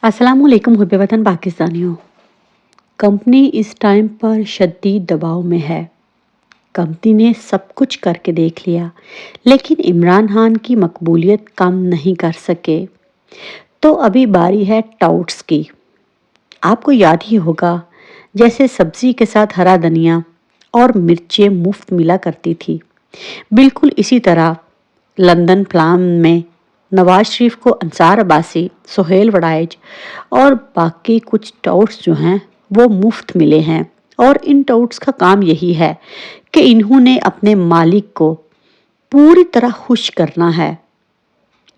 अस्सलामुअलैकुम हुब्बे वतन पाकिस्तानियों। कंपनी इस टाइम पर शदीद दबाव में है। कंपनी ने सब कुछ करके देख लिया, लेकिन इमरान खान की मकबूलियत कम नहीं कर सके। तो अभी बारी है टाउट्स की। आपको याद ही होगा, जैसे सब्जी के साथ हरा धनिया और मिर्चें मुफ्त मिला करती थी, बिल्कुल इसी तरह लंदन प्लान में नवाज शरीफ को अंसार अब्बासी, सुहेल वड़ाइच और बाकी कुछ टाउट्स जो हैं वो मुफ्त मिले हैं। और इन टाउट्स का काम यही है कि इन्होंने अपने मालिक को पूरी तरह खुश करना है।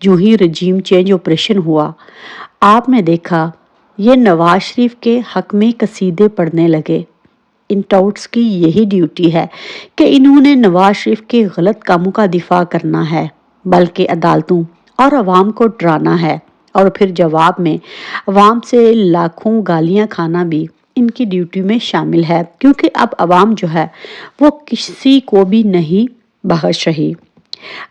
जो ही रजीम चेंज ऑपरेशन हुआ, आपने देखा ये नवाज शरीफ के हक में कसीदे पढ़ने लगे। इन टाउट्स की यही ड्यूटी है कि इन्होंने नवाज शरीफ के गलत कामों का दिफा करना है, बल्कि अदालतों और अवाम को डराना है, और फिर जवाब में अवाम से लाखों गालियां खाना भी इनकी ड्यूटी में शामिल है, क्योंकि अब अवाम जो है वो किसी को भी नहीं बख्श रही।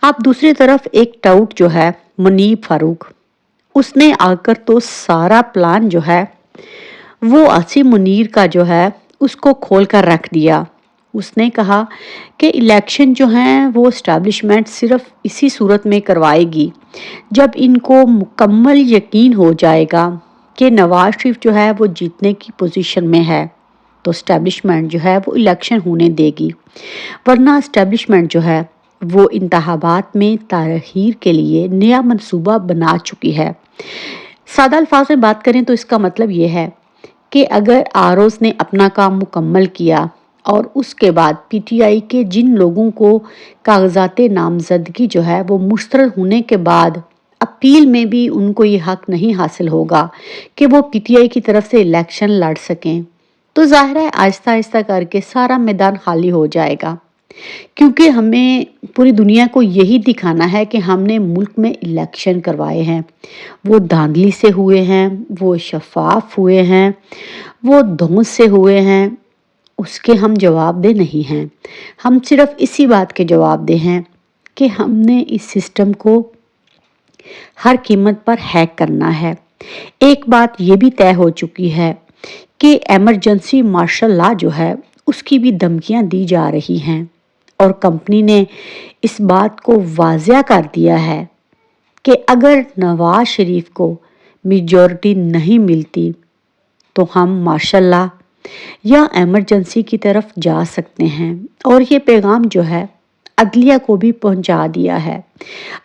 अब दूसरी तरफ एक टाउट जो है मुनीब फारूक, उसने आकर तो सारा प्लान जो है वो आसिम मुनीर का जो है उसको खोल कर रख दिया। उसने कहा कि इलेक्शन जो हैं वो इस्टेब्लिशमेंट सिर्फ इसी सूरत में करवाएगी जब इनको मुकम्मल यकीन हो जाएगा कि नवाज शरीफ जो है वो जीतने की पोजीशन में है, तो इस्टेब्लिशमेंट जो है वो इलेक्शन होने देगी, वरना इस्टेब्लिशमेंट जो है वो इंतखाबात में ताख़ीर के लिए नया मंसूबा बना चुकी है। सादा अल्फाज में बात करें तो इसका मतलब ये है कि अगर आरओज़ ने अपना काम मुकम्मल किया और उसके बाद पीटीआई के जिन लोगों को कागजात नामजदगी जो है वो मुस्तरद होने के बाद अपील में भी उनको ये हक नहीं हासिल होगा कि वो पीटीआई की तरफ से इलेक्शन लड़ सकें, तो ज़ाहिर है आहिस्ता आहिस्ता करके सारा मैदान खाली हो जाएगा। क्योंकि हमें पूरी दुनिया को यही दिखाना है कि हमने मुल्क में इलेक्शन करवाए हैं, वो धांधली से हुए हैं, वो शफाफ हुए हैं, वो धौंस से हुए हैं, उसके हम जवाबदेह नहीं हैं। हम सिर्फ इसी बात के जवाबदेह हैं कि हमने इस सिस्टम को हर कीमत पर हैक करना है। एक बात ये भी तय हो चुकी है कि एमरजेंसी मार्शल लॉ जो है उसकी भी धमकियां दी जा रही हैं, और कंपनी ने इस बात को वाज़िया कर दिया है कि अगर नवाज शरीफ को मेजॉरिटी नहीं मिलती तो हम मार्शल लॉ या एमरजेंसी की तरफ जा सकते हैं। और ये पैगाम जो है अदलिया को भी पहुंचा दिया है।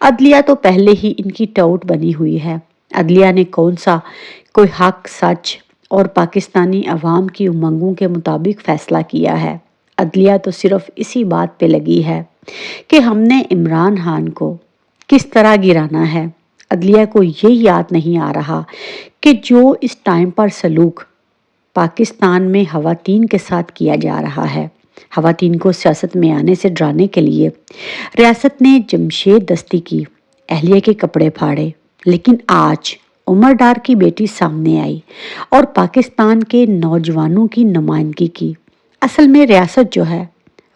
अदलिया तो पहले ही इनकी टाउट बनी हुई है। अदलिया ने कौन सा कोई हक, सच और पाकिस्तानी अवाम की उमंगों के मुताबिक फैसला किया है। अदलिया तो सिर्फ इसी बात पे लगी है कि हमने इमरान खान को किस तरह गिराना है। अदलिया को ये याद नहीं आ रहा कि जो इस टाइम पर सलूक पाकिस्तान में खवातीन के साथ किया जा रहा है, खवातीन को सियासत में आने से डराने के लिए रियासत ने जमशेद दस्ती की अहलिया के कपड़े फाड़े, लेकिन आज उमर डार की बेटी सामने आई और पाकिस्तान के नौजवानों की नुमाइंदगी की। असल में रियासत जो है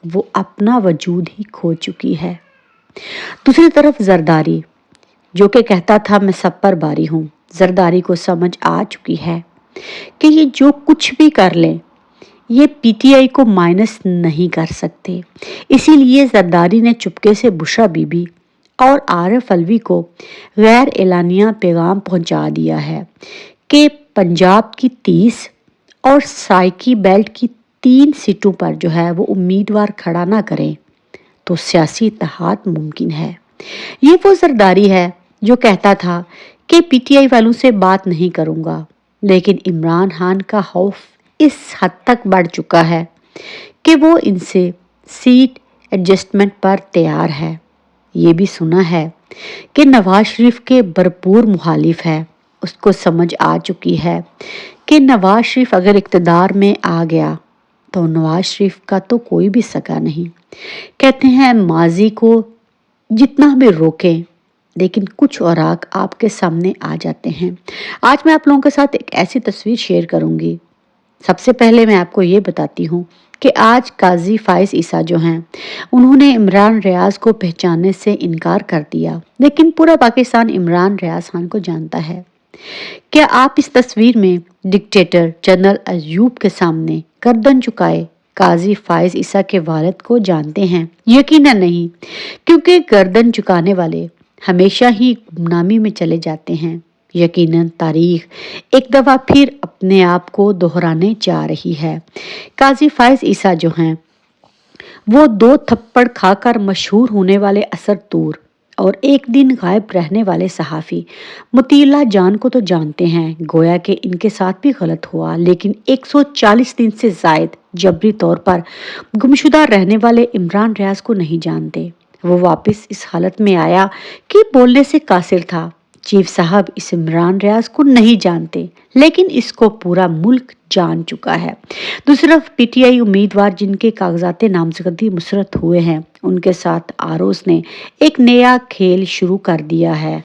वो अपना वजूद ही खो चुकी है। दूसरी तरफ जरदारी, जो कि कहता था मैं सब पर बारी हूँ, जरदारी को समझ आ चुकी है कि ये जो कुछ भी कर लें ये पीटीआई को माइनस नहीं कर सकते। इसीलिए जरदारी ने चुपके से बुशरा बीबी और आरिफ अलवी को गैर एलानिया पैगाम पहुंचा दिया है कि पंजाब की 30 और साइकी बेल्ट की 3 सीटों पर जो है वो उम्मीदवार खड़ा ना करें तो सियासी इत्तेहाद मुमकिन है। ये वो जरदारी है जो कहता था कि पीटीआई वालों से बात नहीं करूंगा, लेकिन इमरान खान का खौफ इस हद तक बढ़ चुका है कि वो इनसे सीट एडजस्टमेंट पर तैयार है। ये भी सुना है कि नवाज शरीफ के भरपूर मुखालिफ है। उसको समझ आ चुकी है कि नवाज शरीफ अगर इक़्तिदार में आ गया तो नवाज शरीफ का तो कोई भी सगा नहीं। कहते हैं माजी को जितना हमें रोकें, लेकिन कुछ औराक आपके सामने आ जाते हैं। आज मैं आप लोगों के साथ एक ऐसी तस्वीर शेयर करूंगी। सबसे पहले मैं आपको ये बताती हूँ कि आज काजी फाइज ईसा जो हैं उन्होंने इमरान रियाज को पहचानने से इनकार कर दिया, लेकिन पूरा पाकिस्तान इमरान रियाज खान को जानता है। क्या आप इस तस्वीर में डिक्टेटर जनरल अय्यूब के सामने गर्दन झुकाए काजी फाइज ईसा के वालिद को जानते हैं? यकीनन नहीं, क्योंकि गर्दन झुकाने वाले हमेशा ही गुमनामी में चले जाते हैं। यकीनन तारीख एक दफा फिर अपने आप को दोहराने जा रही है। काजी फाइज ईसा जो हैं, वो 2 थप्पड़ खाकर मशहूर होने वाले असर तूर और एक दिन गायब रहने वाले सहाफ़ी मुतीला जान को तो जानते हैं। गोया कि इनके साथ भी गलत हुआ, लेकिन 140 दिन से ज़ायद जबरी तौर पर गुमशुदा रहने वाले इमरान रियाज को नहीं जानते। वो वापस इस हालत में आया कि बोलने से कासिर था। चीफ साहब इस इमरान रियाज को नहीं जानते, लेकिन इसको पूरा मुल्क जान चुका है। दूसरी तरफ पीटीआई उम्मीदवार जिनके कागजात नामजदगी मुसरत हुए हैं, उनके साथ आरोज ने एक नया खेल शुरू कर दिया है।